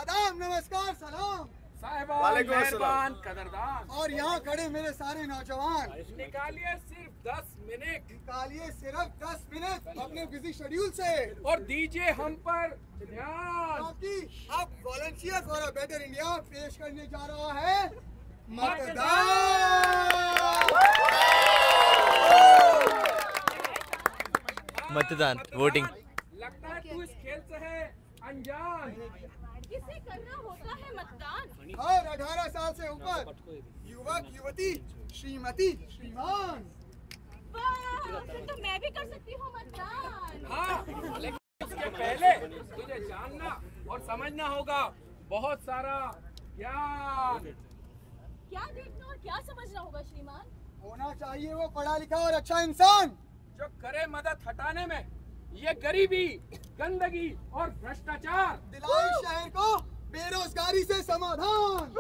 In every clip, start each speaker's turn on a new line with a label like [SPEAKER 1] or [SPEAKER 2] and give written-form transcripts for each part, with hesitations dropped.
[SPEAKER 1] आदाब, नमस्कार, सलाम।
[SPEAKER 2] मेहरबान, कदरदान।
[SPEAKER 1] और यहाँ खड़े मेरे सारे नौजवान,
[SPEAKER 2] निकालिए सिर्फ 10 मिनट,
[SPEAKER 1] निकालिए सिर्फ 10 मिनट अपने बिजी शेड्यूल से
[SPEAKER 2] और दीजिए हम पर ध्यान,
[SPEAKER 1] क्योंकि अब volunteer for a better India पेश करने जा रहा है
[SPEAKER 3] मतदान वोटिंग।
[SPEAKER 2] लगता है तू इस खेल से है अनजान।
[SPEAKER 4] किसे करना होता है मतदान?
[SPEAKER 1] और 18 साल से ऊपर युवक युवती, श्रीमती श्रीमान।
[SPEAKER 4] वाह, फिर तो मैं भी कर सकती हूँ मतदान।
[SPEAKER 2] हाँ, लेकिन उसके पहले तुझे जानना और समझना होगा बहुत सारा ज्ञान।
[SPEAKER 4] क्या देखना और क्या समझना होगा श्रीमान?
[SPEAKER 1] होना चाहिए वो पढ़ा लिखा और अच्छा इंसान
[SPEAKER 2] जो करे मदद हटाने में ये गरीबी, गंदगी और भ्रष्टाचार,
[SPEAKER 1] दिलाए शहर को बेरोजगारी से समाधान।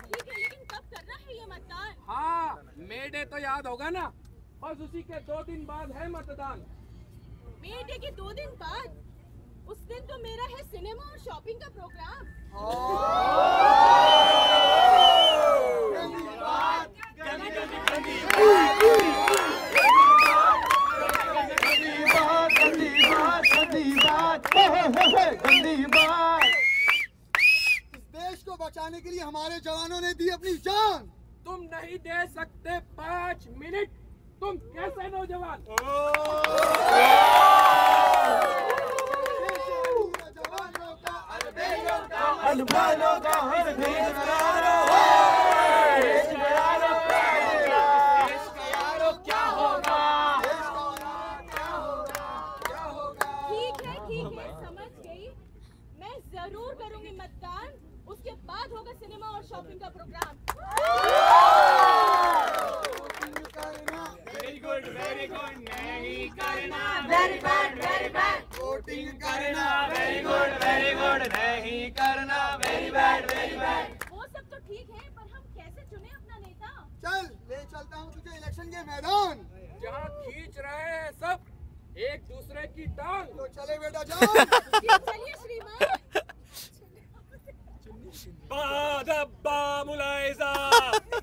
[SPEAKER 4] ठीक है, लेकिन कब करना है ये मतदान?
[SPEAKER 2] हाँ, मे डे तो याद होगा ना, बस उसी के 2 दिन बाद है मतदान।
[SPEAKER 4] मे डे के 2 दिन बाद? उस दिन तो मेरा है सिनेमा और शॉपिंग का प्रोग्राम।
[SPEAKER 1] इस देश को बचाने के लिए हमारे जवानों ने दी अपनी जान।
[SPEAKER 2] तुम नहीं दे सकते 5 मिनट, तुम कैसे नौजवान?
[SPEAKER 4] ठीक है, समझ गई। मैं जरूर करूंगी मतदान। उसके बाद होगा सिनेमा और शॉपिंग का प्रोग्राम।
[SPEAKER 2] वेरी गुड, नहीं करना।
[SPEAKER 4] Very bad.
[SPEAKER 1] वोटिंग करना।
[SPEAKER 2] वेरी गुड, नहीं करना। Very bad.
[SPEAKER 4] वो सब तो ठीक है, पर हम कैसे चुने अपना नेता?
[SPEAKER 1] चल ले चलता हूँ तुझे इलेक्शन के मैदान,
[SPEAKER 2] जहाँ खींच रहे हैं सब एक दूसरे की टांग।
[SPEAKER 1] तो चले बेटा जाओ।
[SPEAKER 4] चलिए श्रीमान।
[SPEAKER 2] बादब्बा मुलाइजा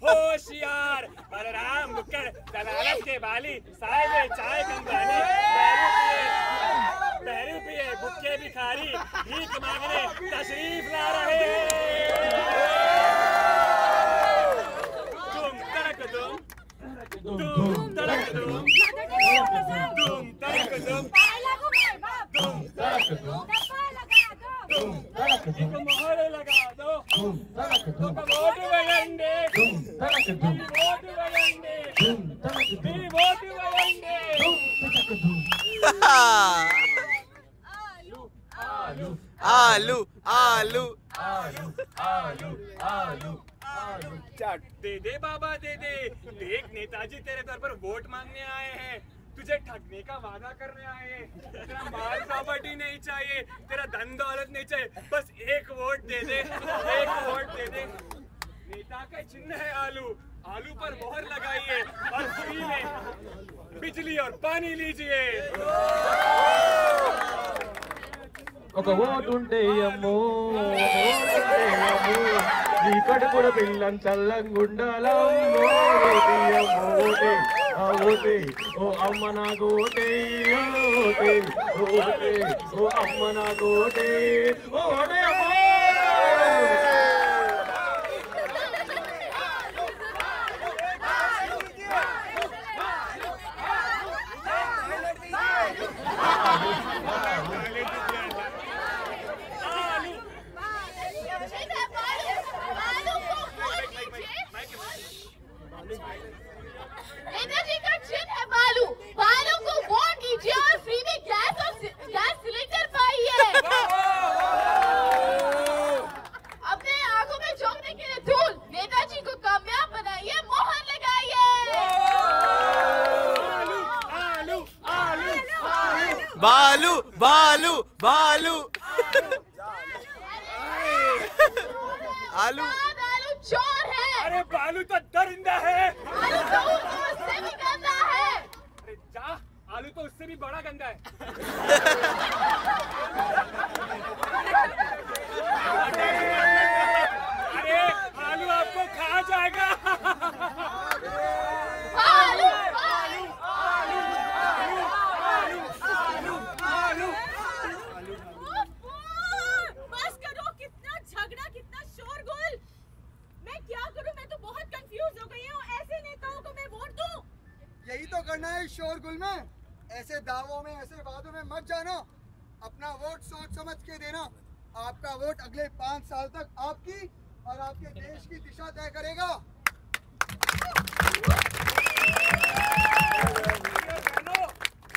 [SPEAKER 2] होशियार बलराम मुक्कड़ दलालत के बाली साहिब चाय कंपनी बहरू पिए बुक्के भिखारी भीख मांगने तशरीफ ला रहे तुम तड़क दुम तुम तड़क दुम तुम तड़क दुम तुम तड़क दुम एक मोहर लगा दो वोट वयंडे वोट वयंडे
[SPEAKER 3] आलू आलू
[SPEAKER 2] चट दे बाबा दे। देख नेताजी तेरे दर पर वोट मांगने आए हैं, तुझे ठगने का वादा करने आए हैं। तेरा माल प्रॉपर्टी नहीं चाहिए, तेरा धन दौलत नहीं चाहिए, बस एक वोट दे दे, एक वोट दे दे। नेता का चिन्ह है आलू, आलू पर मोहर लगाइए और फ्री में बिजली और पानी लीजिए।
[SPEAKER 5] ఒక ఓటుంటే అమ్మో నీ కడుపున పిల్లని చల్లంగుండాలమ్మో ఓటే ఆ ఓటే ఓ అమ్మ నాకు ఓటే ఓటే ఓటే ఓ అమ్మ నాకు ఓటే ఓటే అమ్మో
[SPEAKER 4] नेताजी का चिन्ह है बालू। बालू को वोट कीजिए और फ्री में गैस सिलेंडर पाइए। अपने आंखों में झोंकने के लिए धूल, नेताजी को कामयाब बनाइए, मोहर लगाइए।
[SPEAKER 2] आलू आलू आलू
[SPEAKER 3] बालू बालू बालू आलू
[SPEAKER 4] आलू चोर है।
[SPEAKER 2] अरे बालू तो दरिंदा है।
[SPEAKER 4] आलू तो उससे भी गंदा है।
[SPEAKER 2] अरे जा, आलू तो उससे भी बड़ा गंदा है।
[SPEAKER 1] शोरगुल में, ऐसे दावों में, ऐसे वादों में मत जाना। अपना वोट सोच समझ के देना। आपका वोट अगले 5 साल तक आपकी और आपके देश की दिशा तय करेगा।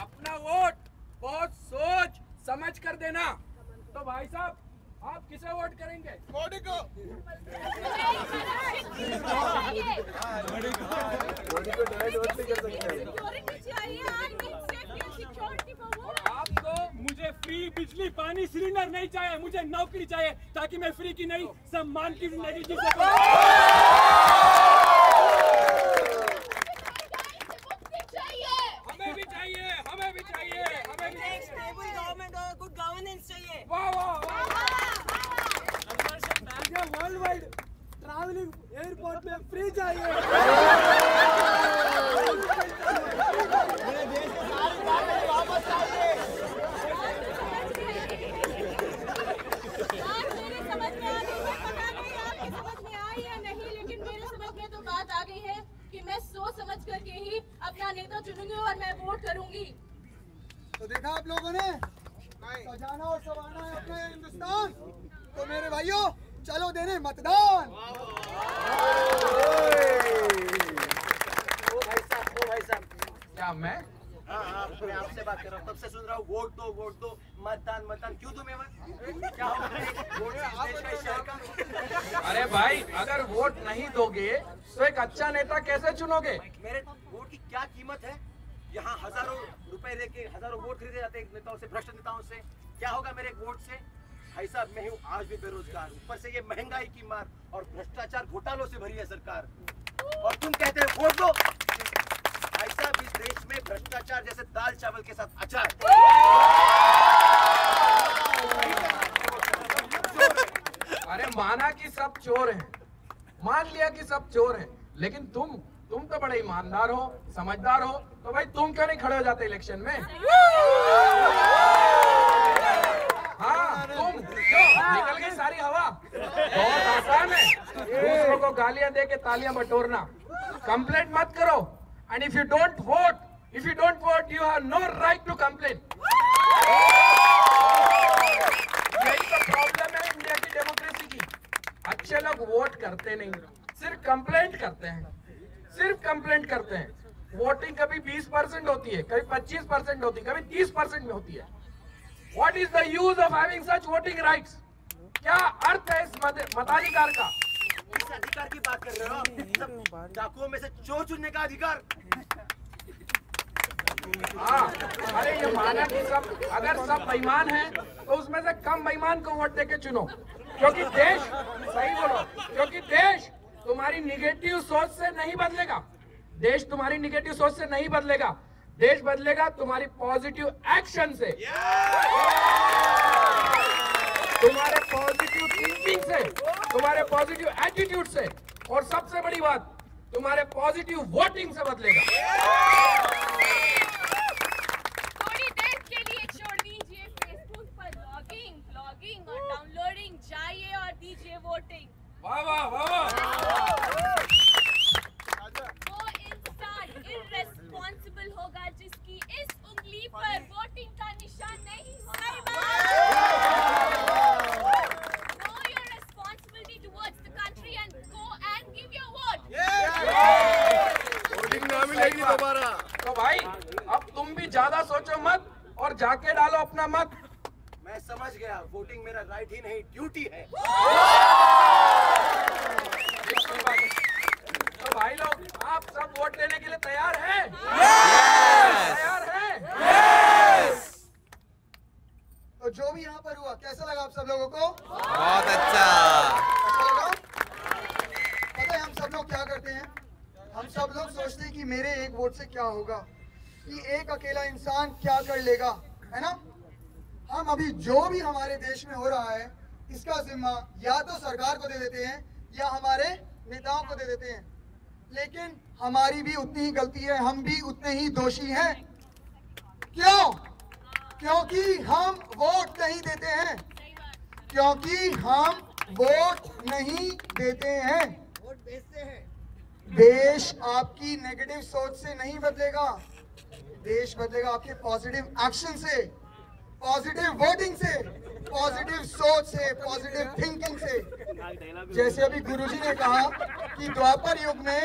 [SPEAKER 6] अपना वोट बहुत सोच समझ कर देना। तो भाई साहब, आप किसे वोट करेंगे?
[SPEAKER 1] मोदी को।
[SPEAKER 6] और आपको?
[SPEAKER 2] मुझे फ्री बिजली पानी सिलेंडर नहीं चाहिए, मुझे नौकरी चाहिए ताकि मैं फ्री की नहीं सम्मान की जिंदगी जी सकूं।
[SPEAKER 6] हमें भी चाहिए, हमें भी चाहिए, हमें भी चाहिए।
[SPEAKER 7] स्टेबल गवर्नमेंट और गुड गवर्नेंस चाहिए।
[SPEAKER 6] वाह वाह वाह।
[SPEAKER 2] मुझे वर्ल्ड वाइड ट्रैवलिंग एयरपोर्ट में फ्री चाहिए।
[SPEAKER 4] समझ करके ही अपना नेता चुनूंगी और मैं वोट करूंगी।
[SPEAKER 1] तो देखा आप लोगों ने, सजाना और संवारना है अपना हिंदुस्तान। तो मेरे भाइयों, चलो देने मतदान।
[SPEAKER 8] ओ भाई साहब,
[SPEAKER 6] क्या मैं?
[SPEAKER 8] हाँ, मैं आपसे बात कर रहा हूँ, तब से सुन रहा हूँ वोट दो, मतदान, क्यों दूं मैं वोट? क्या होगा वोट से इस देश का, इस शहर का?
[SPEAKER 6] अरे भाई, अगर वोट नहीं दोगे तो एक अच्छा नेता कैसे चुनोगे?
[SPEAKER 8] मेरे वोट की क्या कीमत है? यहाँ हजारों रुपए देके हजारों वोट खरीदे जाते हैं नेताओं से, भ्रष्ट नेताओं से। क्या होगा मेरे वोट से? भाई साहब, मैं हूँ आज भी बेरोजगार, ऊपर से ये महंगाई की मार और भ्रष्टाचार घोटालों से भरी है सरकार, और तुम कहते हो वोट दो। भाई साहब, इस देश में भ्रष्टाचार जैसे दाल चावल के साथ अचार।
[SPEAKER 6] अरे माना कि सब चोर हैं, मान लिया कि सब चोर हैं, लेकिन तुम तो बड़े ईमानदार हो, समझदार हो, तो भाई तुम क्यों नहीं खड़े हो जाते इलेक्शन में? हाँ, तुम क्यों? निकल गई सारी हवा। बहुत आसान है दूसरों को गालियां दे के तालियां बटोरना। कंप्लेंट मत करो, and if you don't vote, you have no right to complain. यही तो प्रॉब्लम है इंडिया की डेमोक्रेसी की। अच्छे लोग वोट करते नहीं, सिर्फ कंप्लेंट करते हैं, वोटिंग कभी 20% होती है, कभी 25% होती है, कभी 30% में होती है। What is the use of having such voting rights? क्या अर्थ है इस मताधिकार का?
[SPEAKER 8] किस अधिकार की बात कर रहे हो? सब डाकुओं में से चोर चुनने का अधिकार।
[SPEAKER 6] हाँ, अरे ये माना कि अगर सब बेईमान हैं, तो उसमें से कम बेईमान को वोट देके चुनो, क्योंकि देश, सही बोलो, क्योंकि देश तुम्हारी निगेटिव सोच से नहीं बदलेगा। देश तुम्हारी निगेटिव सोच से नहीं बदलेगा, देश बदलेगा तुम्हारी पॉजिटिव एक्शन से, तुम्हारे पॉजिटिव थिंकिंग से, तुम्हारे पॉजिटिव एटीट्यूड से, और सबसे बड़ी बात तुम्हारे पॉजिटिव वोटिंग से बदलेगा।
[SPEAKER 4] थोड़ी देर के लिए छोड़ दीजिए फेसबुक पर ब्लॉगिंग और डाउनलोडिंग, जाइए और दीजिए वोटिंग।
[SPEAKER 6] वाह वाह वाह।
[SPEAKER 4] वो इंसान इररेस्पॉन्सिबल होगा जिसकी इस उंगली पर वोटिंग का निशान नहीं होगा। Know your responsibility towards the country and go and give your vote.
[SPEAKER 3] Voting ना मिलेगी दोबारा।
[SPEAKER 6] तो भाई अब तुम भी ज्यादा सोचो मत और जाके डालो अपना मत।
[SPEAKER 8] मैं समझ गया, वोटिंग मेरा राइट ही नहीं ड्यूटी है।
[SPEAKER 6] तो भाई लोग, आप सब वोट देने के लिए तैयार हैं? तैयार हैं?
[SPEAKER 1] तो जो भी यहाँ पर हुआ, कैसा लगा आप सब लोगों को?
[SPEAKER 3] बहुत अच्छा।
[SPEAKER 1] अच्छा लगा? पता है हम सब लोग क्या करते हैं? हम सब लोग सोचते हैं कि मेरे एक वोट से क्या होगा, कि एक अकेला इंसान क्या कर लेगा, है ना? हम अभी जो भी हमारे देश में हो रहा है, इसका जिम्मा या तो सरकार को दे देते हैं या हमारे नेताओं को दे देते हैं, लेकिन हमारी भी उतनी ही गलती है, हम भी उतने ही दोषी हैं। क्यों? क्योंकि हम वोट नहीं देते हैं, वोट बेचते हैं। देश आपकी नेगेटिव सोच से नहीं बदलेगा, देश बदलेगा आपके पॉजिटिव एक्शन से, पॉजिटिव वोटिंग से, पॉजिटिव सोच से, पॉजिटिव थिंकिंग से। जैसे अभी गुरुजी ने कहा कि द्वापर युग में,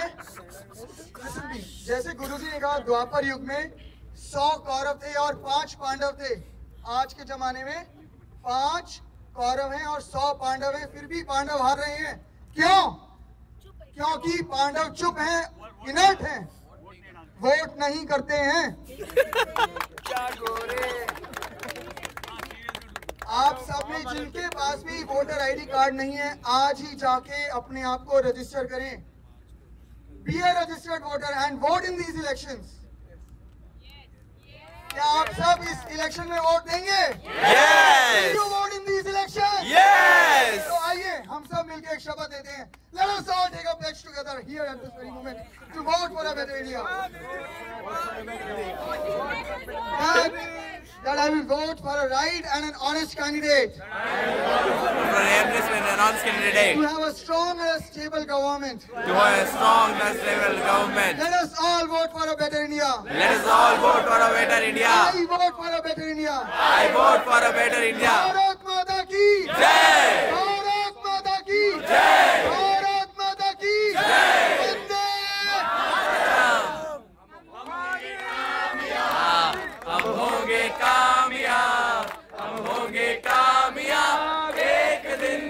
[SPEAKER 1] जैसे गुरुजी ने कहा द्वापर युग में 100 कौरव थे और 5 पांडव थे। आज के जमाने में 5 कौरव हैं और 100 पांडव हैं, फिर भी पांडव हार रहे हैं। क्यों? क्योंकि पांडव चुप हैं, इनर्ट हैं, वोट नहीं करते हैं। आप सब में जिनके पास भी वोटर आईडी कार्ड नहीं है, आज ही जाके अपने आप को रजिस्टर करें। Be a registered voter and vote in these elections. क्या आप सब इस इलेक्शन में वोट देंगे?
[SPEAKER 3] Yes!
[SPEAKER 1] You vote in these elections?
[SPEAKER 3] Yes!
[SPEAKER 1] तो आइए हम सब मिलकर एक शपथ देते हैं। Let us all take a pledge together here at this very moment to vote for a better India. That I will vote for a right and an honest candidate.
[SPEAKER 3] For an honest candidate.
[SPEAKER 1] To have a strong and a stable government.
[SPEAKER 3] To have a strong and stable government.
[SPEAKER 1] Let us all vote for a better India.
[SPEAKER 3] Let us all vote for a better India.
[SPEAKER 1] I vote for a better India.
[SPEAKER 3] I vote for a better India.
[SPEAKER 1] Bharat माता की
[SPEAKER 3] जय!
[SPEAKER 1] भारत माता की
[SPEAKER 3] जय!
[SPEAKER 1] भारत माता की
[SPEAKER 3] जय!
[SPEAKER 1] वंदे
[SPEAKER 3] हम होंगे कामयाब, हम होंगे कामयाब एक दिन।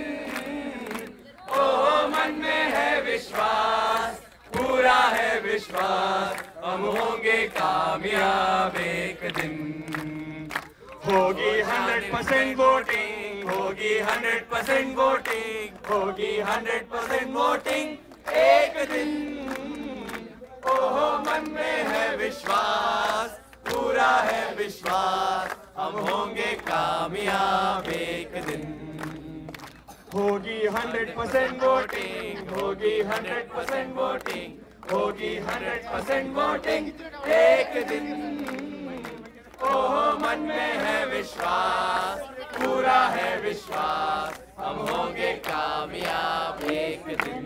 [SPEAKER 3] ओ मन में है विश्वास, पूरा है विश्वास, हम होंगे कामयाब एक दिन। होगी 100% वोटिंग, होगी 100% वोटिंग, होगी 100% वोटिंग एक दिन। ओह मन में है विश्वास, पूरा है विश्वास, हम होंगे कामयाब एक दिन। होगी 100% वोटिंग, होगी 100% वोटिंग, होगी 100% वोटिंग एक दिन। ओह मन में है विश्वास, पूरा है विश्वास, हम होंगे कामयाब एक दिन।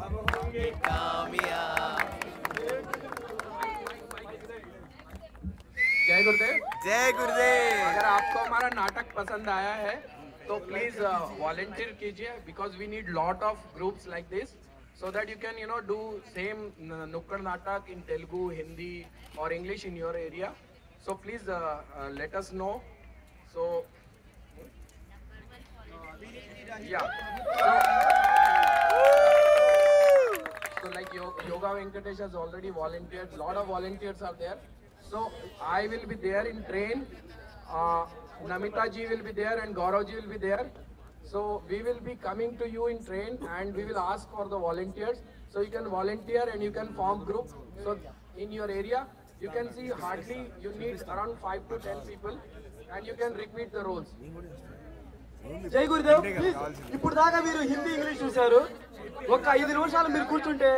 [SPEAKER 3] हम होंगे कामयाब।
[SPEAKER 6] जय गुरुदेव।
[SPEAKER 3] जय गुरुदेव।
[SPEAKER 6] अगर आपको हमारा नाटक पसंद आया है तो प्लीज वॉलंटियर कीजिए, because we need lot of groups like this, so that you can do same nukkad natak in Telugu, Hindi or English in your area. So please let us know. So yeah, so like Yoga Venkatesh has already volunteered, lot of volunteers are there. So I will be there in train, Namita ji will be there and Gaurav ji will be there. So we will be coming to you in train and we will ask for the volunteers. So you can volunteer and you can form group. So in your area, you can see hardly you need around 5 to 10 people and you can repeat the roles.
[SPEAKER 9] జై గురుదేవ్. ఇప్పుడు దాకా మీరు Hindi English చూశారు. ఒక 5 నిమిషాలు మీరు కూర్చుంటే